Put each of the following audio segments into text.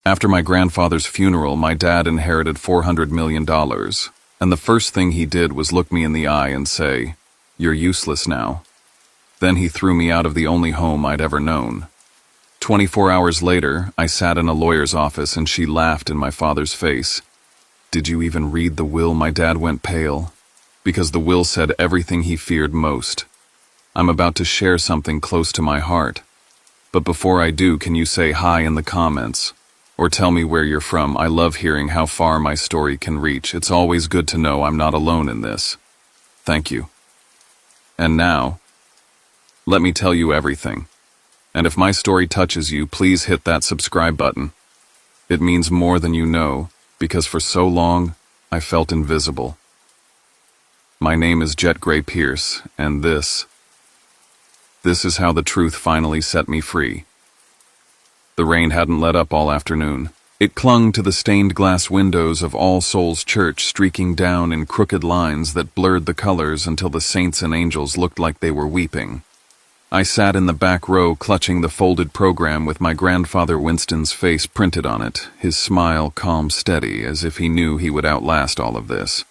After my grandfather's funeral, my dad inherited $400 million, and the first thing he did was look me in the eye and say, "You're useless now." Then he threw me out of the only home I'd ever known. 24 hours later, I sat in a lawyer's office and she laughed in my father's face. "Did you even read the will?" My dad went pale, because the will said everything he feared most. I'm about to share something close to my heart. But before I do, can you say hi in the comments? Or tell me where you're from? I love hearing how far my story can reach. It's always good to know I'm not alone in this. Thank you. And now, let me tell you everything. And if my story touches you, please hit that subscribe button. It means more than you know, because for so long, I felt invisible. My name is Jet Gray Pierce, and this is how the truth finally set me free. The rain hadn't let up all afternoon. It clung to the stained glass windows of All Souls Church, streaking down in crooked lines that blurred the colors until the saints and angels looked like they were weeping. I sat in the back row clutching the folded program with my grandfather Winston's face printed on it, his smile calm steady, as if he knew he would outlast all of this.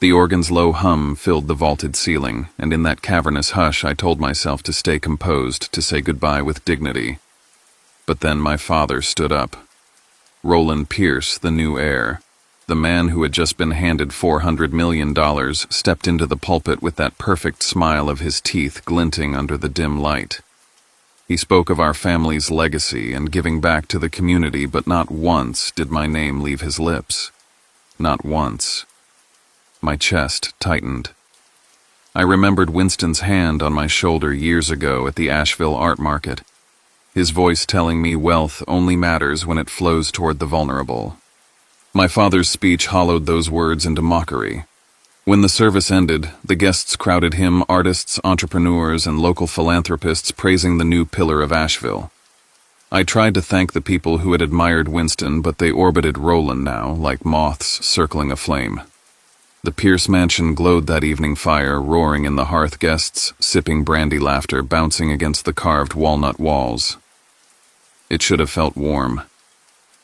The organ's low hum filled the vaulted ceiling, and in that cavernous hush I told myself to stay composed, to say goodbye with dignity. But then my father stood up. Roland Pierce, the new heir, the man who had just been handed $400 million, stepped into the pulpit with that perfect smile of his teeth glinting under the dim light. He spoke of our family's legacy and giving back to the community, but not once did my name leave his lips. Not once. My chest tightened. I remembered Winston's hand on my shoulder years ago at the Asheville Art Market, his voice telling me wealth only matters when it flows toward the vulnerable. My father's speech hollowed those words into mockery. When the service ended, the guests crowded him, artists, entrepreneurs, and local philanthropists praising the new pillar of Asheville. I tried to thank the people who had admired Winston, but they orbited Roland now, like moths circling a flame. The Pierce mansion glowed that evening, fire roaring in the hearth, guests sipping brandy, laughter bouncing against the carved walnut walls. It should have felt warm.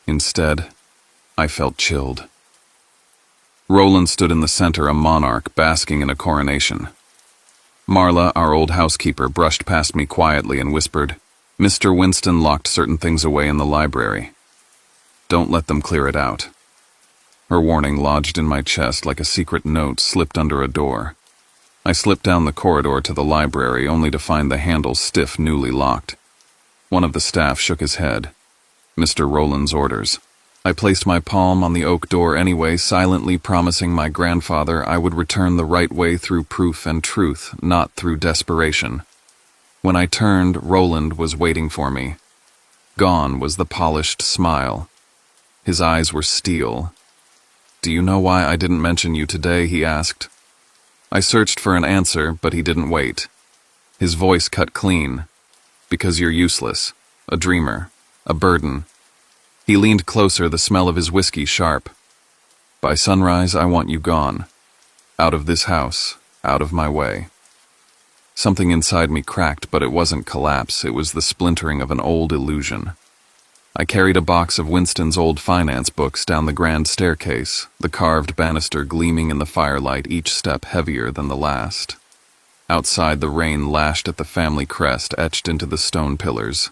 Instead, I felt chilled. Roland stood in the center, a monarch basking in a coronation. Marla, our old housekeeper, brushed past me quietly and whispered, "Mr. Winston locked certain things away in the library. Don't let them clear it out." Her warning lodged in my chest like a secret note slipped under a door. I slipped down the corridor to the library, only to find the handle stiff, newly locked. One of the staff shook his head. "Mr. Roland's orders." I placed my palm on the oak door anyway, silently promising my grandfather I would return the right way through proof and truth, not through desperation. When I turned, Roland was waiting for me. Gone was the polished smile. His eyes were steel. "Do you know why I didn't mention you today?" he asked. I searched for an answer, but he didn't wait. His voice cut clean. "Because you're useless, a dreamer, a burden." He leaned closer, the smell of his whiskey sharp. "By sunrise, I want you gone. Out of this house, out of my way." Something inside me cracked, but it wasn't collapse, it was the splintering of an old illusion. I carried a box of Winston's old finance books down the grand staircase, the carved banister gleaming in the firelight, each step heavier than the last. Outside, the rain lashed at the family crest etched into the stone pillars.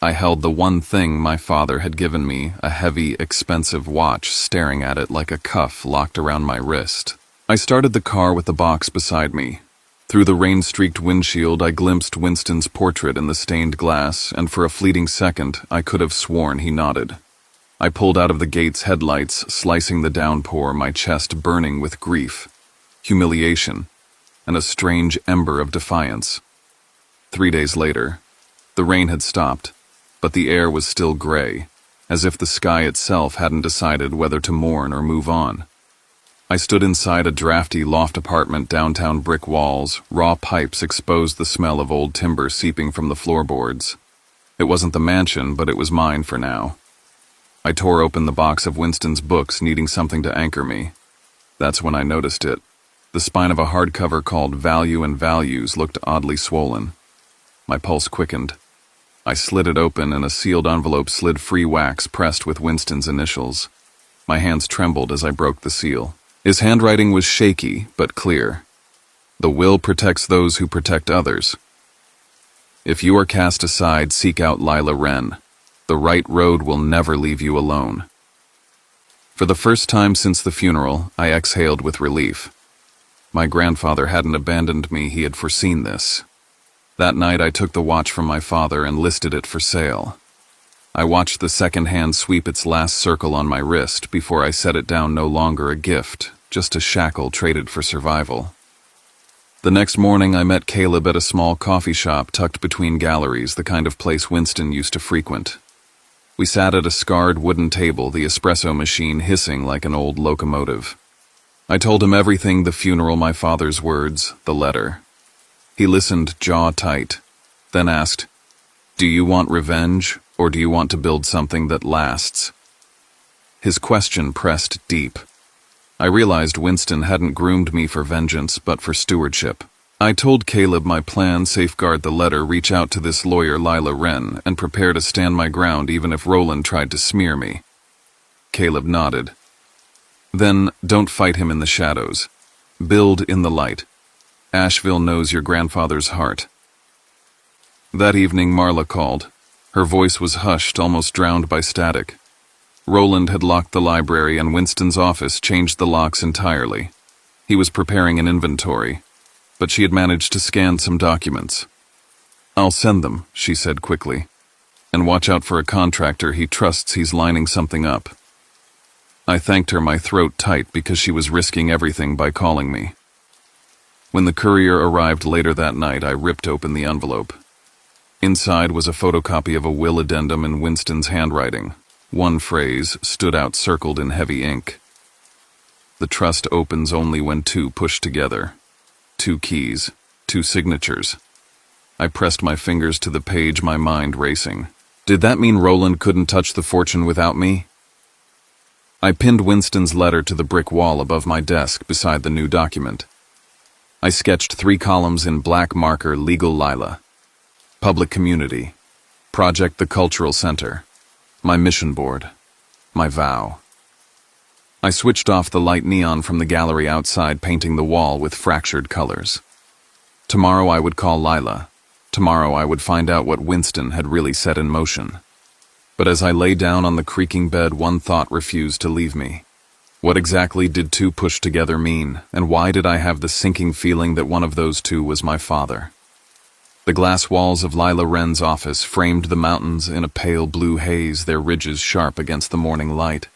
I held the one thing my father had given me, a heavy, expensive watch, staring at it like a cuff locked around my wrist. I started the car with the box beside me. Through the rain-streaked windshield, I glimpsed Winston's portrait in the stained glass, and for a fleeting second, I could have sworn he nodded. I pulled out of the gate's headlights, slicing the downpour, my chest burning with grief, humiliation, and a strange ember of defiance. 3 days later, the rain had stopped, but the air was still gray, as if the sky itself hadn't decided whether to mourn or move on. I stood inside a drafty loft apartment, downtown, brick walls, raw pipes exposed the smell of old timber seeping from the floorboards. It wasn't the mansion, but it was mine for now. I tore open the box of Winston's books, needing something to anchor me. That's when I noticed it. The spine of a hardcover called Value and Values looked oddly swollen. My pulse quickened. I slid it open and a sealed envelope slid free wax pressed with Winston's initials. My hands trembled as I broke the seal. His handwriting was shaky, but clear. The will protects those who protect others. If you are cast aside, seek out Lila Wren. The right road will never leave you alone. For the first time since the funeral, I exhaled with relief. My grandfather hadn't abandoned me, he had foreseen this. That night I took the watch from my father and listed it for sale. I watched the second hand sweep its last circle on my wrist before I set it down, no longer a gift, just a shackle traded for survival. The next morning I met Caleb at a small coffee shop tucked between galleries, the kind of place Winston used to frequent. We sat at a scarred wooden table, the espresso machine hissing like an old locomotive. I told him everything: the funeral, my father's words, the letter. He listened, jaw tight, then asked, "Do you want revenge, or do you want to build something that lasts?" His question pressed deep. I realized Winston hadn't groomed me for vengeance, but for stewardship. I told Caleb my plan: safeguard the letter, reach out to this lawyer Lila Wren, and prepare to stand my ground even if Roland tried to smear me. Caleb nodded. Then, don't fight him in the shadows. Build in the light. Asheville knows your grandfather's heart. That evening Marla called. Her voice was hushed, almost drowned by static. Roland had locked the library and Winston's office changed the locks entirely. He was preparing an inventory, but she had managed to scan some documents. "I'll send them," she said quickly. "And watch out for a contractor he trusts, he's lining something up." I thanked her, my throat tight, because she was risking everything by calling me. When the courier arrived later that night, I ripped open the envelope. Inside was a photocopy of a will addendum in Winston's handwriting. One phrase stood out, circled in heavy ink. "The trust opens only when two push together. 2 keys, 2 signatures." I pressed my fingers to the page, my mind racing. Did that mean Roland couldn't touch the fortune without me? I pinned Winston's letter to the brick wall above my desk beside the new document. I sketched 3 columns in black marker: Legal Lila, Public Community, Project the Cultural Center, my mission board, my vow. I switched off the light neon from the gallery outside, painting the wall with fractured colors. Tomorrow I would call Lila. Tomorrow I would find out what Winston had really set in motion. But as I lay down on the creaking bed, one thought refused to leave me. What exactly did 2 push together mean, and why did I have the sinking feeling that one of those 2 was my father? The glass walls of Lila Wren's office framed the mountains in a pale blue haze, their ridges sharp against the morning light.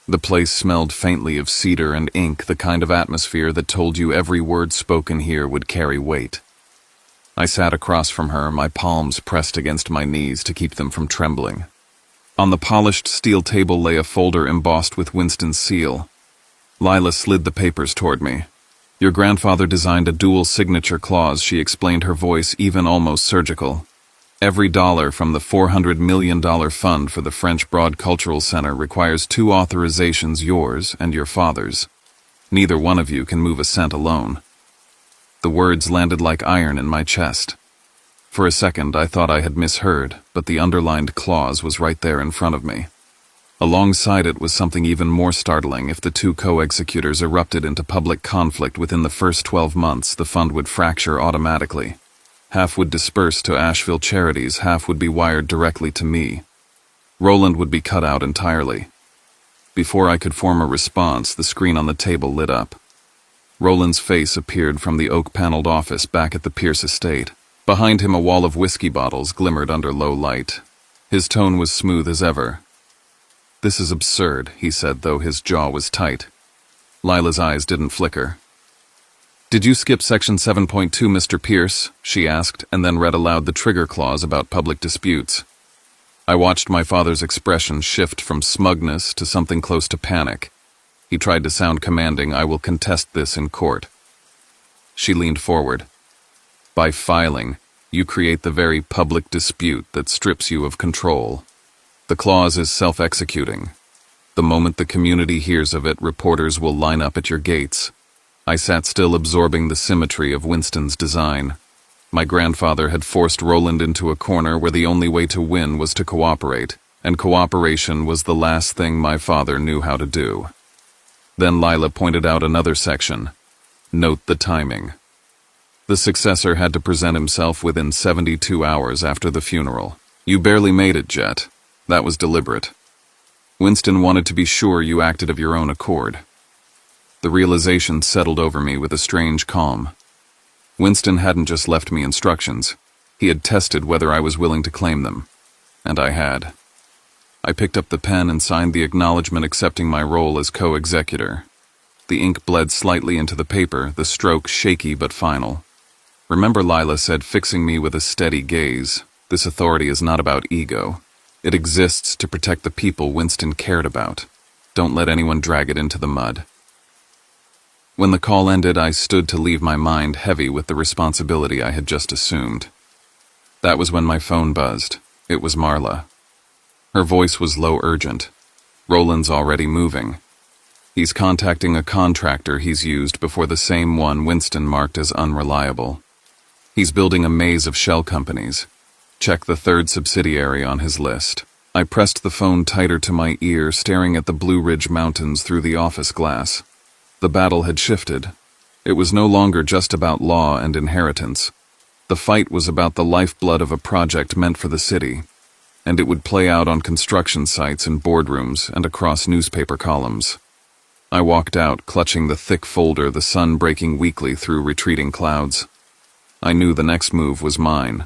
The place smelled faintly of cedar and ink, the kind of atmosphere that told you every word spoken here would carry weight. I sat across from her, my palms pressed against my knees to keep them from trembling. On the polished steel table lay a folder embossed with Winston's seal. Lila slid the papers toward me. "Your grandfather designed a dual signature clause," she explained, her voice even almost surgical. "Every dollar from the $400 million fund for the French Broad Cultural Center requires 2 authorizations, yours and your father's. Neither one of you can move a cent alone." The words landed like iron in my chest. For a second I thought I had misheard, but the underlined clause was right there in front of me. Alongside it was something even more startling. If the 2 co-executors erupted into public conflict within the first 12 months, the fund would fracture automatically. Half would disperse to Asheville charities, half would be wired directly to me. Roland would be cut out entirely. Before I could form a response, the screen on the table lit up. Roland's face appeared from the oak-paneled office back at the Pierce estate. Behind him, a wall of whiskey bottles glimmered under low light. His tone was smooth as ever. "This is absurd," he said, though his jaw was tight. Lila's eyes didn't flicker. "Did you skip section 7.2, Mr. Pierce?" she asked, and then read aloud the trigger clause about public disputes. I watched my father's expression shift from smugness to something close to panic. He tried to sound commanding. "I will contest this in court." She leaned forward. "By filing, you create the very public dispute that strips you of control. The clause is self-executing. The moment the community hears of it, reporters will line up at your gates." I sat still, absorbing the symmetry of Winston's design. My grandfather had forced Roland into a corner where the only way to win was to cooperate, and cooperation was the last thing my father knew how to do. Then Lila pointed out another section. Note the timing. The successor had to present himself within 72 hours after the funeral. You barely made it, Jet. That was deliberate. Winston wanted to be sure you acted of your own accord. The realization settled over me with a strange calm. Winston hadn't just left me instructions. He had tested whether I was willing to claim them. And I had. I picked up the pen and signed the acknowledgement accepting my role as co-executor. The ink bled slightly into the paper, the stroke shaky but final. Remember, Lila said, fixing me with a steady gaze. This authority is not about ego. It exists to protect the people Winston cared about. Don't let anyone drag it into the mud. When the call ended, I stood to leave my mind heavy with the responsibility I had just assumed. That was when my phone buzzed. It was Marla. Her voice was low urgent. Roland's already moving. He's contacting a contractor he's used before the same one Winston marked as unreliable. He's building a maze of shell companies. Check the third subsidiary on his list. I pressed the phone tighter to my ear, staring at the Blue Ridge Mountains through the office glass. The battle had shifted. It was no longer just about law and inheritance. The fight was about the lifeblood of a project meant for the city, and it would play out on construction sites and boardrooms and across newspaper columns. I walked out, clutching the thick folder, the sun breaking weakly through retreating clouds. I knew the next move was mine.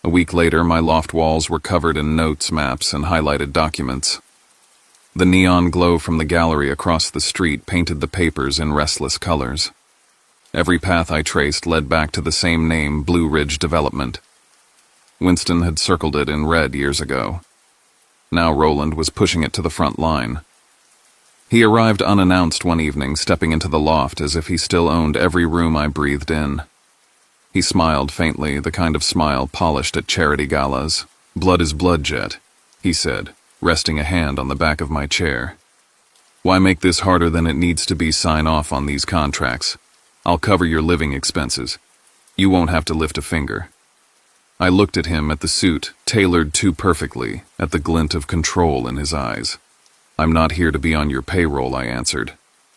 A week later, my loft walls were covered in notes, maps, and highlighted documents. The neon glow from the gallery across the street painted the papers in restless colors. Every path I traced led back to the same name, Blue Ridge Development. Winston had circled it in red years ago. Now Roland was pushing it to the front line. He arrived unannounced one evening, stepping into the loft as if he still owned every room I breathed in. He smiled faintly, the kind of smile polished at charity galas. "Blood is blood, Jet," he said, resting a hand on the back of my chair. "Why make this harder than it needs to be? Sign off on these contracts. I'll cover your living expenses. You won't have to lift a finger." I looked at him, at the suit, tailored too perfectly, at the glint of control in his eyes. "I'm not here to be on your payroll," I answered.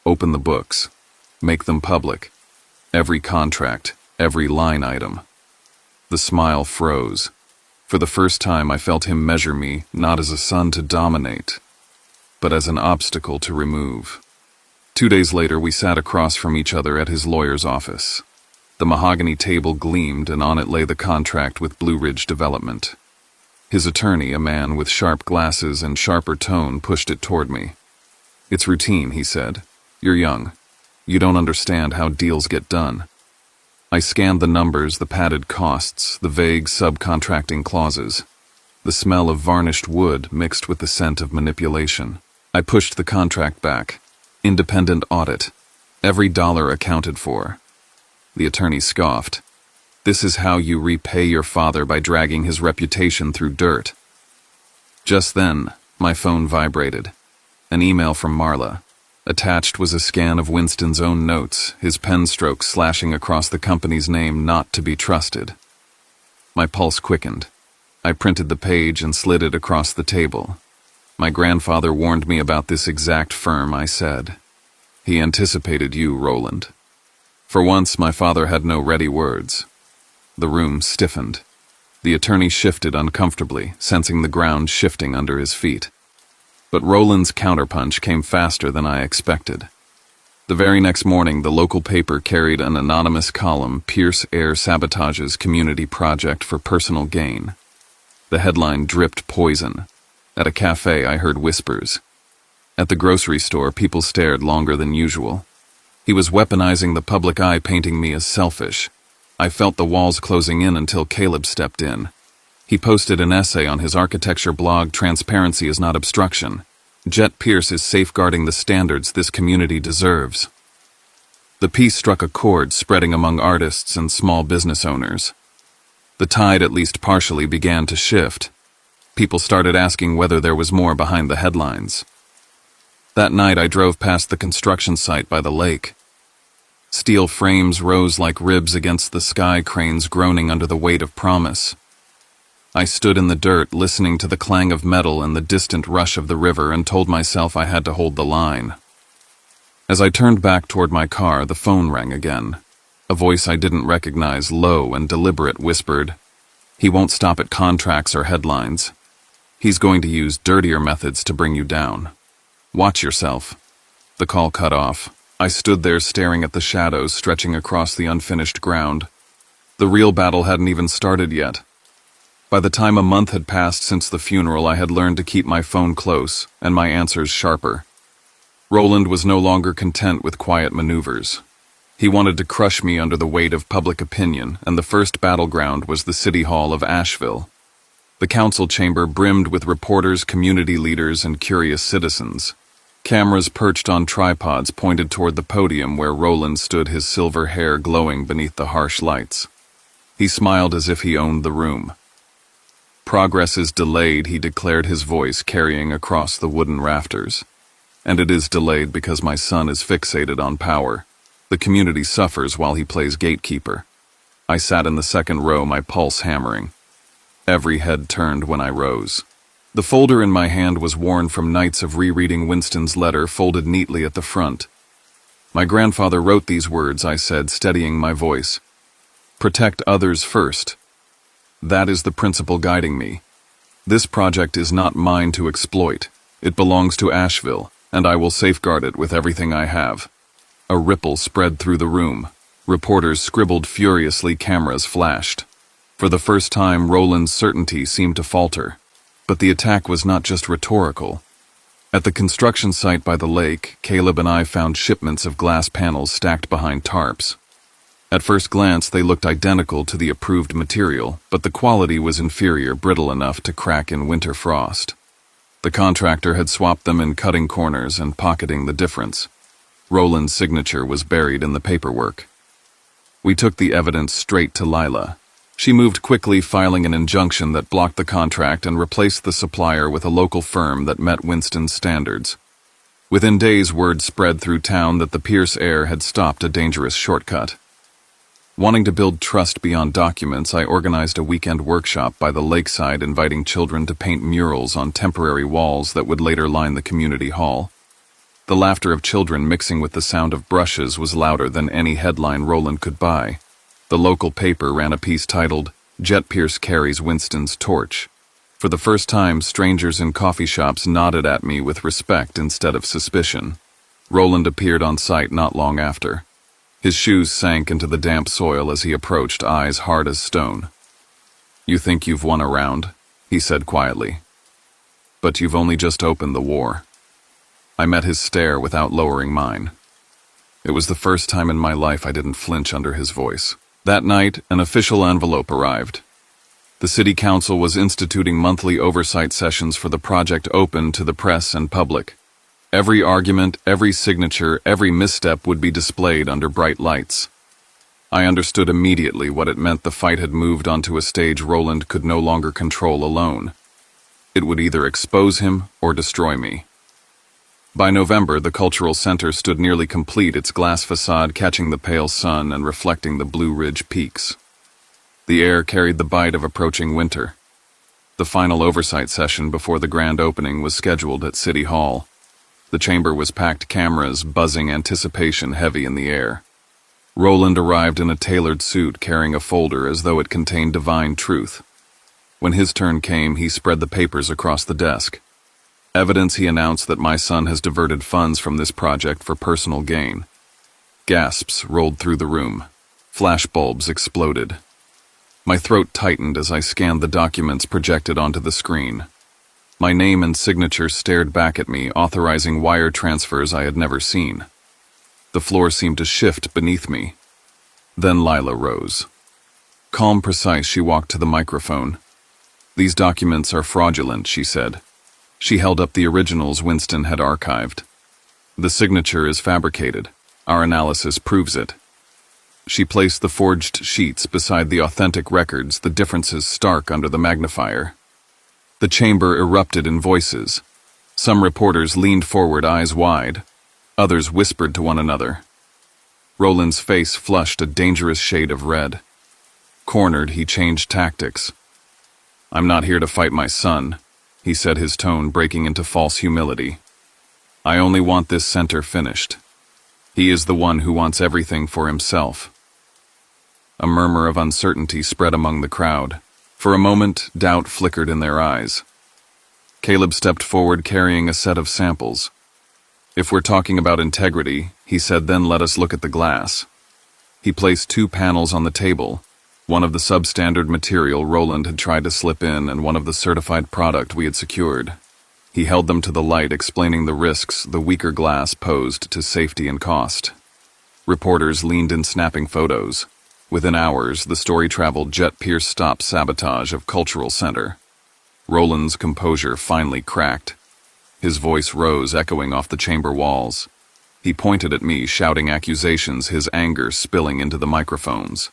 "Open the books. Make them public. Every contract, every line item." The smile froze. For the first time, I felt him measure me, not as a son to dominate, but as an obstacle to remove. 2 days later, we sat across from each other at his lawyer's office. The mahogany table gleamed, and on it lay the contract with Blue Ridge Development. His attorney, a man with sharp glasses and sharper tone, pushed it toward me. "It's routine," he said. "You're young. You don't understand how deals get done." I scanned the numbers, the padded costs, the vague subcontracting clauses. The smell of varnished wood mixed with the scent of manipulation. I pushed the contract back. Independent audit. Every dollar accounted for. The attorney scoffed. "This is how you repay your father, by dragging his reputation through dirt." Just then, my phone vibrated. An email from Marla. Attached was a scan of Winston's own notes, his pen strokes slashing across the company's name, "Not to be trusted." My pulse quickened. I printed the page and slid it across the table. "My grandfather warned me about this exact firm," I said. "He anticipated you, Roland." For once, my father had no ready words. The room stiffened. The attorney shifted uncomfortably, sensing the ground shifting under his feet. But Roland's counterpunch came faster than I expected. The very next morning, the local paper carried an anonymous column, "Pierce Air Sabotages Community Project for Personal Gain." The headline dripped poison. At a cafe, I heard whispers. At the grocery store, people stared longer than usual. He was weaponizing the public eye, painting me as selfish. I felt the walls closing in until Caleb stepped in. He posted an essay on his architecture blog, "Transparency is not obstruction. Jet Pierce is safeguarding the standards this community deserves." The piece struck a chord, spreading among artists and small business owners. The tide, at least partially, began to shift. People started asking whether there was more behind the headlines. That night, I drove past the construction site by the lake. Steel frames rose like ribs against the sky cranes groaning under the weight of promise. I stood in the dirt, listening to the clang of metal and the distant rush of the river, and told myself I had to hold the line. As I turned back toward my car, the phone rang again. A voice I didn't recognize, low and deliberate, whispered, "He won't stop at contracts or headlines. He's going to use dirtier methods to bring you down. Watch yourself." The call cut off. I stood there staring at the shadows stretching across the unfinished ground. The real battle hadn't even started yet. By the time a month had passed since the funeral, I had learned to keep my phone close and my answers sharper. Roland was no longer content with quiet maneuvers. He wanted to crush me under the weight of public opinion, and the first battleground was the City Hall of Asheville. The council chamber brimmed with reporters, community leaders, and curious citizens. Cameras perched on tripods pointed toward the podium where Roland stood, his silver hair glowing beneath the harsh lights. He smiled as if he owned the room. "Progress is delayed," he declared, his voice carrying across the wooden rafters. "And it is delayed because my son is fixated on power. The community suffers while he plays gatekeeper." I sat in the second row, my pulse hammering. Every head turned when I rose. The folder in my hand was worn from nights of rereading Winston's letter, folded neatly at the front. "My grandfather wrote these words," I said, steadying my voice. "Protect others first. That is the principle guiding me. This project is not mine to exploit. It belongs to Asheville, and I will safeguard it with everything I have." A ripple spread through the room. Reporters scribbled furiously, cameras flashed. For the first time, Roland's certainty seemed to falter. But the attack was not just rhetorical. At the construction site by the lake, Caleb and I found shipments of glass panels stacked behind tarps. At first glance, they looked identical to the approved material, but the quality was inferior, brittle enough to crack in winter frost. The contractor had swapped them in cutting corners and pocketing the difference. Roland's signature was buried in the paperwork. We took the evidence straight to Lila. She moved quickly, filing an injunction that blocked the contract and replaced the supplier with a local firm that met Winston's standards. Within days, word spread through town that the Pierce heir had stopped a dangerous shortcut. Wanting to build trust beyond documents, I organized a weekend workshop by the lakeside, inviting children to paint murals on temporary walls that would later line the community hall. The laughter of children mixing with the sound of brushes was louder than any headline Roland could buy. The local paper ran a piece titled, "Jet Pierce Carries Winston's Torch." For the first time, strangers in coffee shops nodded at me with respect instead of suspicion. Roland appeared on site not long after. His shoes sank into the damp soil as he approached, eyes hard as stone. "You think you've won a round," he said quietly. "But you've only just opened the war." I met his stare without lowering mine. It was the first time in my life I didn't flinch under his voice. That night, an official envelope arrived. The city council was instituting monthly oversight sessions for the project, open to the press and public. Every argument, every signature, every misstep would be displayed under bright lights. I understood immediately what it meant. The fight had moved onto a stage Roland could no longer control alone. It would either expose him or destroy me. By November, the cultural center stood nearly complete, its glass facade catching the pale sun and reflecting the Blue Ridge peaks. The air carried the bite of approaching winter. The final oversight session before the grand opening was scheduled at City Hall. The chamber was packed, cameras buzzing, anticipation heavy in the air. Roland arrived in a tailored suit, carrying a folder as though it contained divine truth. When his turn came, he spread the papers across the desk. "Evidence," he announced, "that my son has diverted funds from this project for personal gain." Gasps rolled through the room. Flashbulbs exploded. My throat tightened as I scanned the documents projected onto the screen. My name and signature stared back at me, authorizing wire transfers I had never seen. The floor seemed to shift beneath me. Then Lila rose. Calm, precise, she walked to the microphone. "These documents are fraudulent," she said. She held up the originals Winston had archived. "The signature is fabricated. Our analysis proves it." She placed the forged sheets beside the authentic records, the differences stark under the magnifier. The chamber erupted in voices. Some reporters leaned forward, eyes wide. Others whispered to one another. Roland's face flushed a dangerous shade of red. Cornered, he changed tactics. "I'm not here to fight my son," he said, his tone breaking into false humility. "I only want this center finished. He is the one who wants everything for himself." A murmur of uncertainty spread among the crowd. For a moment, doubt flickered in their eyes. Caleb stepped forward carrying a set of samples. "If we're talking about integrity," he said, "then let us look at the glass." He placed 2 panels on the table, one of the substandard material Roland had tried to slip in and one of the certified product we had secured. He held them to the light, explaining the risks the weaker glass posed to safety and cost. Reporters leaned in snapping photos. Within hours, the story traveled jet-pierced stop sabotage of Cultural Center. Roland's composure finally cracked. His voice rose, echoing off the chamber walls. He pointed at me, shouting accusations, his anger spilling into the microphones.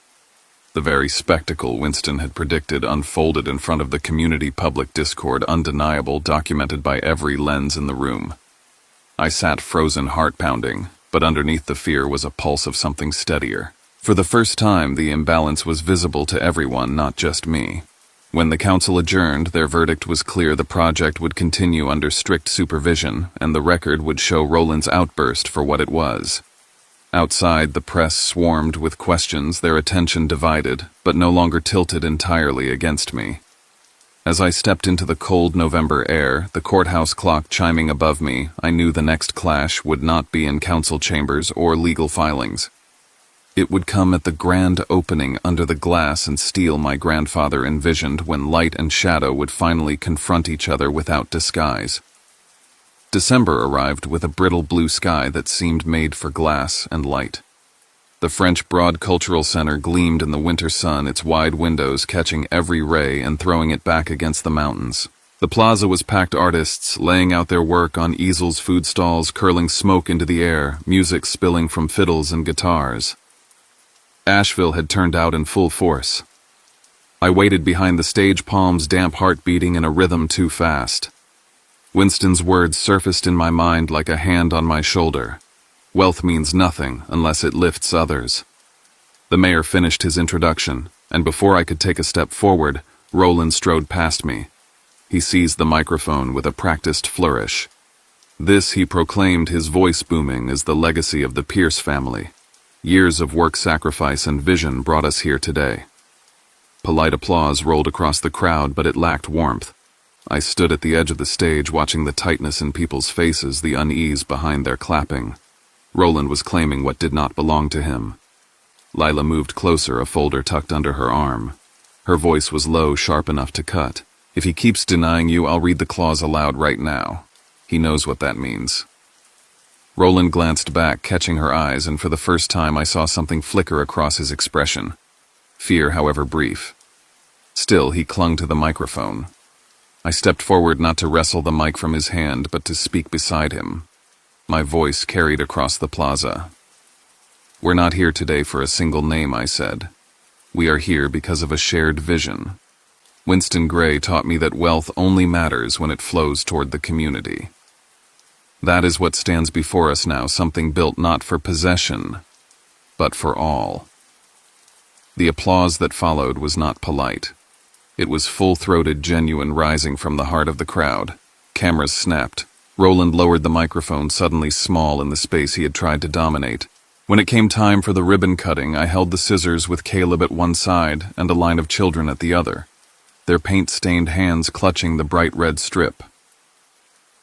The very spectacle Winston had predicted unfolded in front of the community public discord, undeniable, documented by every lens in the room. I sat frozen, heart pounding, but underneath the fear was a pulse of something steadier. For the first time, the imbalance was visible to everyone, not just me. When the council adjourned, their verdict was clear: the project would continue under strict supervision, and the record would show Roland's outburst for what it was. Outside, the press swarmed with questions, their attention divided, but no longer tilted entirely against me. As I stepped into the cold November air, the courthouse clock chiming above me, I knew the next clash would not be in council chambers or legal filings. It would come at the grand opening under the glass and steel my grandfather envisioned, when light and shadow would finally confront each other without disguise. December arrived with a brittle blue sky that seemed made for glass and light. The French Broad Cultural Center gleamed in the winter sun, its wide windows catching every ray and throwing it back against the mountains. The plaza was packed, artists laying out their work on easels, food stalls curling smoke into the air, music spilling from fiddles and guitars. Asheville had turned out in full force. I waited behind the stage, palms damp, heart beating in a rhythm too fast. Winston's words surfaced in my mind like a hand on my shoulder. Wealth means nothing unless it lifts others. The mayor finished his introduction, and before I could take a step forward, Roland strode past me. He seized the microphone with a practiced flourish. This, he proclaimed, his voice booming, is the legacy of the Pierce family. Years of work, sacrifice, and vision brought us here today. Polite applause rolled across the crowd, but it lacked warmth. I stood at the edge of the stage, watching the tightness in people's faces, the unease behind their clapping. Roland was claiming what did not belong to him. Lila moved closer, a folder tucked under her arm. Her voice was low, sharp enough to cut. "If he keeps denying you, I'll read the clause aloud right now. He knows what that means." Roland glanced back, catching her eyes, and for the first time I saw something flicker across his expression. Fear, however brief. Still, he clung to the microphone. I stepped forward, not to wrestle the mic from his hand, but to speak beside him. My voice carried across the plaza. "We're not here today for a single name," I said. "We are here because of a shared vision. Winston Gray taught me that wealth only matters when it flows toward the community. That is what stands before us now, something built not for possession, but for all." The applause that followed was not polite. It was full-throated, genuine, rising from the heart of the crowd. Cameras snapped. Roland lowered the microphone, suddenly small in the space he had tried to dominate. When it came time for the ribbon cutting, I held the scissors with Caleb at one side and a line of children at the other, their paint-stained hands clutching the bright red strip.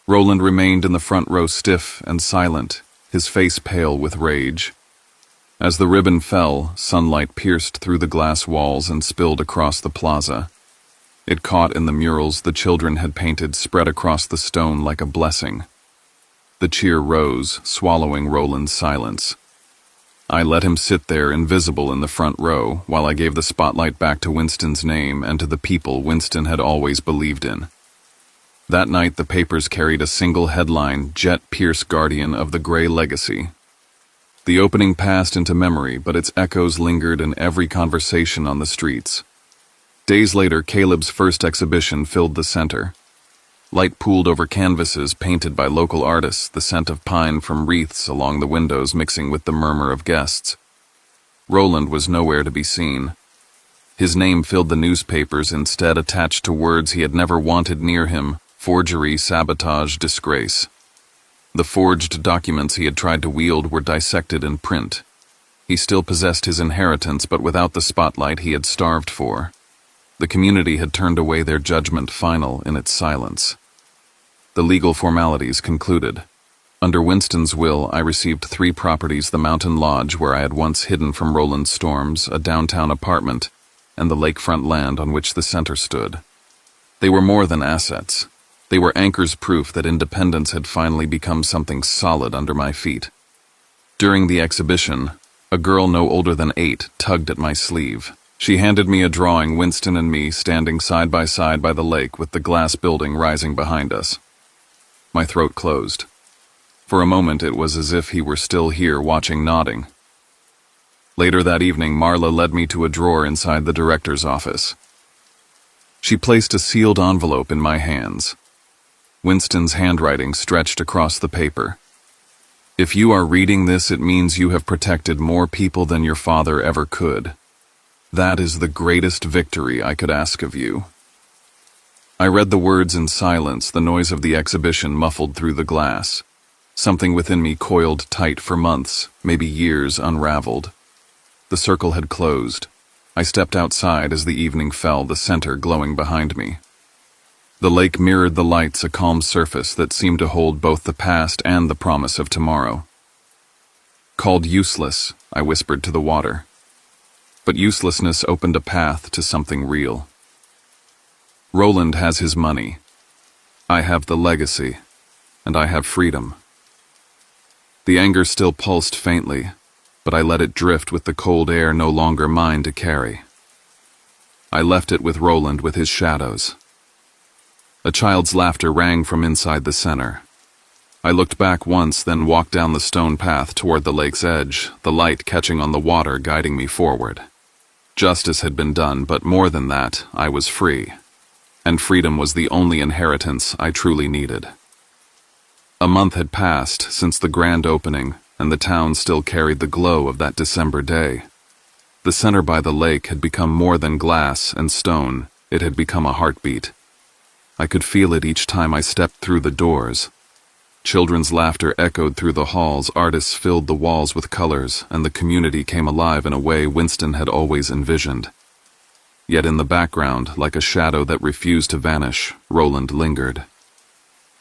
Roland remained in the front row, stiff and silent, his face pale with rage. As the ribbon fell, sunlight pierced through the glass walls and spilled across the plaza. It caught in the murals the children had painted, spread across the stone like a blessing. The cheer rose, swallowing Roland's silence. I let him sit there, invisible in the front row, while I gave the spotlight back to Winston's name and to the people Winston had always believed in. That night, the papers carried a single headline: "Jet Pierce, Guardian of the Gray Legacy." The opening passed into memory, but its echoes lingered in every conversation on the streets. Days later, Caleb's first exhibition filled the center. Light pooled over canvases painted by local artists, the scent of pine from wreaths along the windows mixing with the murmur of guests. Roland was nowhere to be seen. His name filled the newspapers, instead attached to words he had never wanted near him: forgery, sabotage, disgrace. The forged documents he had tried to wield were dissected in print. He still possessed his inheritance, but without the spotlight he had starved for. The community had turned away their judgment, final in its silence. The legal formalities concluded. Under Winston's will, I received 3 properties: the mountain lodge where I had once hidden from Roland's storms, a downtown apartment, and the lakefront land on which the center stood. They were more than assets. They were anchors, proof that independence had finally become something solid under my feet. During the exhibition, a girl no older than 8 tugged at my sleeve. She handed me a drawing, Winston and me standing side by the lake with the glass building rising behind us. My throat closed. For a moment it was as if he were still here, watching, nodding. Later that evening, Marla led me to a drawer inside the director's office. She placed a sealed envelope in my hands. Winston's handwriting stretched across the paper. If you are reading this, it means you have protected more people than your father ever could. That is the greatest victory I could ask of you. I read the words in silence, the noise of the exhibition muffled through the glass. Something within me coiled tight for months, maybe years, unraveled. The circle had closed. I stepped outside as the evening fell, the center glowing behind me. The lake mirrored the lights, a calm surface that seemed to hold both the past and the promise of tomorrow. Called useless, I whispered to the water. But uselessness opened a path to something real. Roland has his money. I have the legacy, and I have freedom. The anger still pulsed faintly, but I let it drift with the cold air no longer mine to carry. I left it with Roland, with his shadows. A child's laughter rang from inside the center. I looked back once, then walked down the stone path toward the lake's edge, the light catching on the water, guiding me forward. Justice had been done, but more than that, I was free. And freedom was the only inheritance I truly needed. A month had passed since the grand opening, and the town still carried the glow of that December day. The center by the lake had become more than glass and stone, it had become a heartbeat. I could feel it each time I stepped through the doors. Children's laughter echoed through the halls, artists filled the walls with colors, and the community came alive in a way Winston had always envisioned. Yet in the background, like a shadow that refused to vanish, Roland lingered.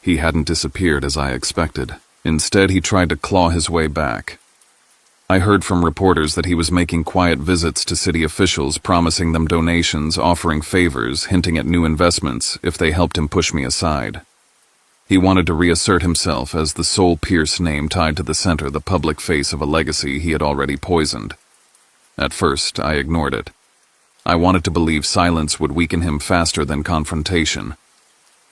He hadn't disappeared as I expected. Instead, he tried to claw his way back. I heard from reporters that he was making quiet visits to city officials, promising them donations, offering favors, hinting at new investments if they helped him push me aside. He wanted to reassert himself as the sole Pierce name tied to the center, the public face of a legacy he had already poisoned. At first, I ignored it. I wanted to believe silence would weaken him faster than confrontation.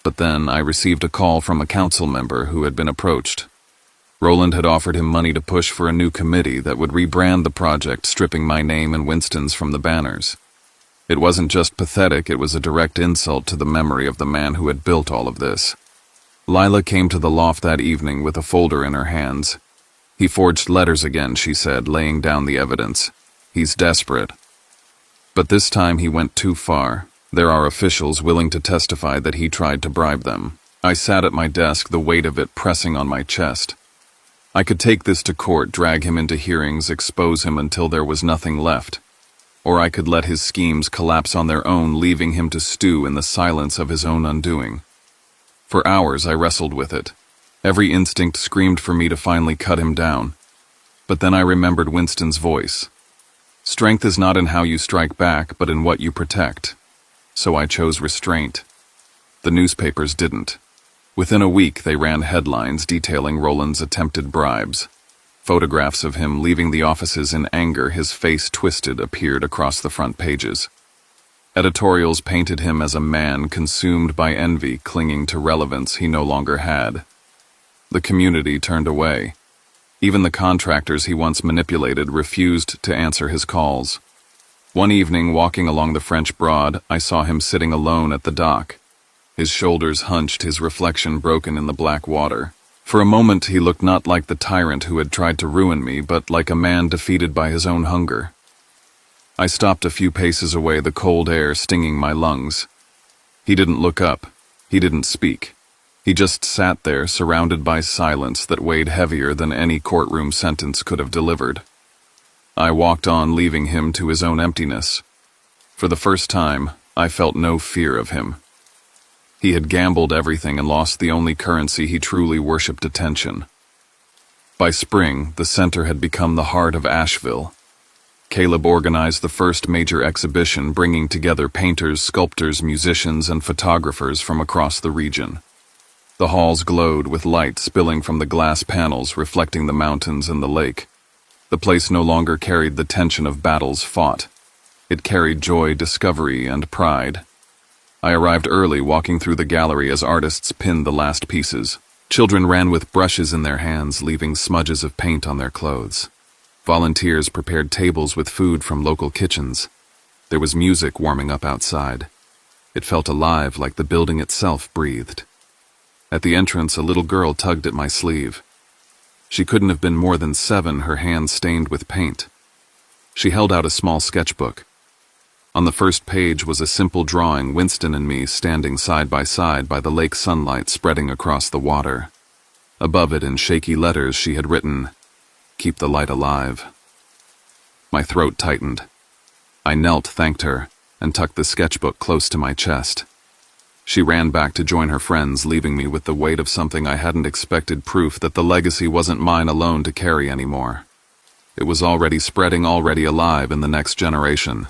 But then I received a call from a council member who had been approached. Roland had offered him money to push for a new committee that would rebrand the project, stripping my name and Winston's from the banners. It wasn't just pathetic, it was a direct insult to the memory of the man who had built all of this. Lila came to the loft that evening with a folder in her hands. He forged letters again, she said, laying down the evidence. He's desperate. But this time he went too far. There are officials willing to testify that he tried to bribe them. I sat at my desk, the weight of it pressing on my chest. I could take this to court, drag him into hearings, expose him until there was nothing left. Or I could let his schemes collapse on their own, leaving him to stew in the silence of his own undoing. For hours I wrestled with it. Every instinct screamed for me to finally cut him down. But then I remembered Winston's voice. Strength is not in how you strike back, but in what you protect. So I chose restraint. The newspapers didn't. Within a week, they ran headlines detailing Roland's attempted bribes. Photographs of him leaving the offices in anger, his face twisted, appeared across the front pages. Editorials painted him as a man consumed by envy, clinging to relevance he no longer had. The community turned away. Even the contractors he once manipulated refused to answer his calls. One evening, walking along the French Broad, I saw him sitting alone at the dock. His shoulders hunched, his reflection broken in the black water. For a moment he looked not like the tyrant who had tried to ruin me, but like a man defeated by his own hunger. I stopped a few paces away, the cold air stinging my lungs. He didn't look up. He didn't speak. He just sat there, surrounded by silence that weighed heavier than any courtroom sentence could have delivered. I walked on, leaving him to his own emptiness. For the first time, I felt no fear of him. He had gambled everything and lost the only currency he truly worshipped: attention. By spring, the center had become the heart of Asheville. Caleb organized the first major exhibition, bringing together painters, sculptors, musicians, and photographers from across the region. The halls glowed with light spilling from the glass panels, reflecting the mountains and the lake. The place no longer carried the tension of battles fought. It carried joy, discovery, and pride. I arrived early, walking through the gallery as artists pinned the last pieces. Children ran with brushes in their hands, leaving smudges of paint on their clothes. Volunteers prepared tables with food from local kitchens. There was music warming up outside. It felt alive, like the building itself breathed. At the entrance, a little girl tugged at my sleeve. She couldn't have been more than 7, her hands stained with paint. She held out a small sketchbook. On the first page was a simple drawing, Winston and me standing side by side by the lake, sunlight spreading across the water. Above it, in shaky letters, she had written, "Keep the light alive." My throat tightened. I knelt, thanked her, and tucked the sketchbook close to my chest. She ran back to join her friends, leaving me with the weight of something I hadn't expected, proof that the legacy wasn't mine alone to carry anymore. It was already spreading, already alive in the next generation.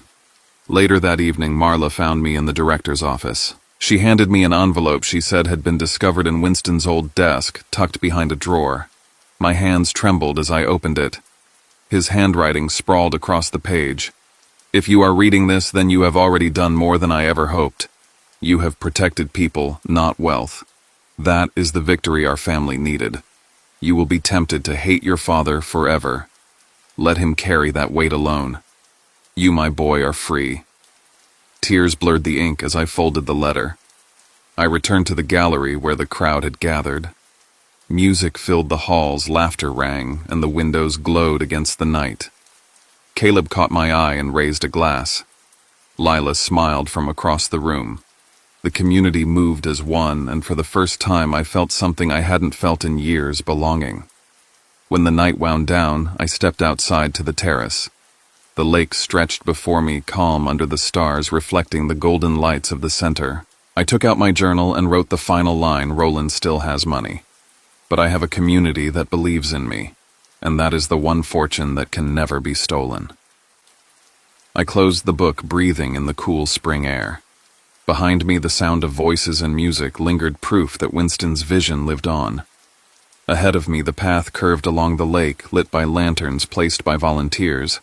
Later that evening, Marla found me in the director's office. She handed me an envelope she said had been discovered in Winston's old desk, tucked behind a drawer. My hands trembled as I opened it. His handwriting sprawled across the page. "If you are reading this, then you have already done more than I ever hoped. You have protected people, not wealth. That is the victory our family needed. You will be tempted to hate your father forever. Let him carry that weight alone. You, my boy, are free." Tears blurred the ink as I folded the letter. I returned to the gallery where the crowd had gathered. Music filled the halls, laughter rang, and the windows glowed against the night. Caleb caught my eye and raised a glass. Lila smiled from across the room. The community moved as one, and for the first time I felt something I hadn't felt in years: belonging. When the night wound down, I stepped outside to the terrace. The lake stretched before me, calm under the stars, reflecting the golden lights of the center. I took out my journal and wrote the final line: "Roland still has money. But I have a community that believes in me, and that is the one fortune that can never be stolen." I closed the book, breathing in the cool spring air. Behind me, the sound of voices and music lingered, proof that Winston's vision lived on. Ahead of me, the path curved along the lake, lit by lanterns placed by volunteers.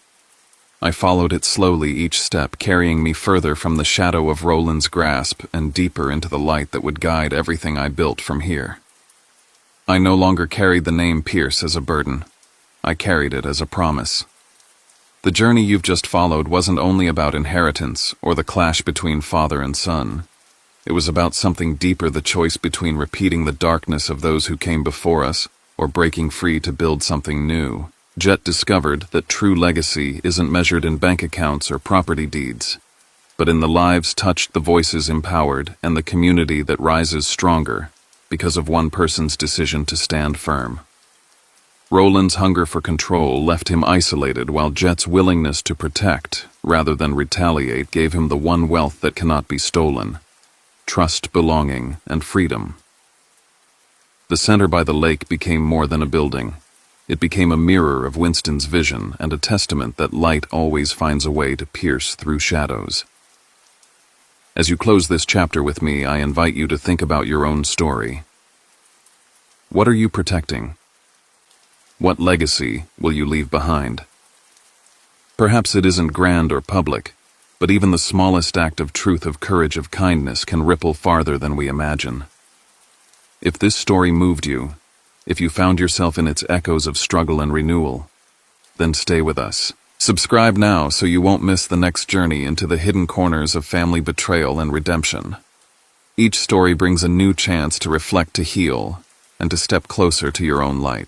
I followed it slowly, each step carrying me further from the shadow of Roland's grasp and deeper into the light that would guide everything I built from here. I no longer carried the name Pierce as a burden. I carried it as a promise. The journey you've just followed wasn't only about inheritance or the clash between father and son. It was about something deeper: the choice between repeating the darkness of those who came before us or breaking free to build something new. Jet discovered that true legacy isn't measured in bank accounts or property deeds, but in the lives touched, the voices empowered, and the community that rises stronger because of one person's decision to stand firm. Roland's hunger for control left him isolated, while Jet's willingness to protect, rather than retaliate, gave him the one wealth that cannot be stolen: trust, belonging, and freedom. The center by the lake became more than a building. It became a mirror of Winston's vision and a testament that light always finds a way to pierce through shadows. As you close this chapter with me, I invite you to think about your own story. What are you protecting? What legacy will you leave behind? Perhaps it isn't grand or public, but even the smallest act of truth, of courage, of kindness can ripple farther than we imagine. If this story moved you, if you found yourself in its echoes of struggle and renewal, then stay with us. Subscribe now so you won't miss the next journey into the hidden corners of family betrayal and redemption. Each story brings a new chance to reflect, to heal, and to step closer to your own light.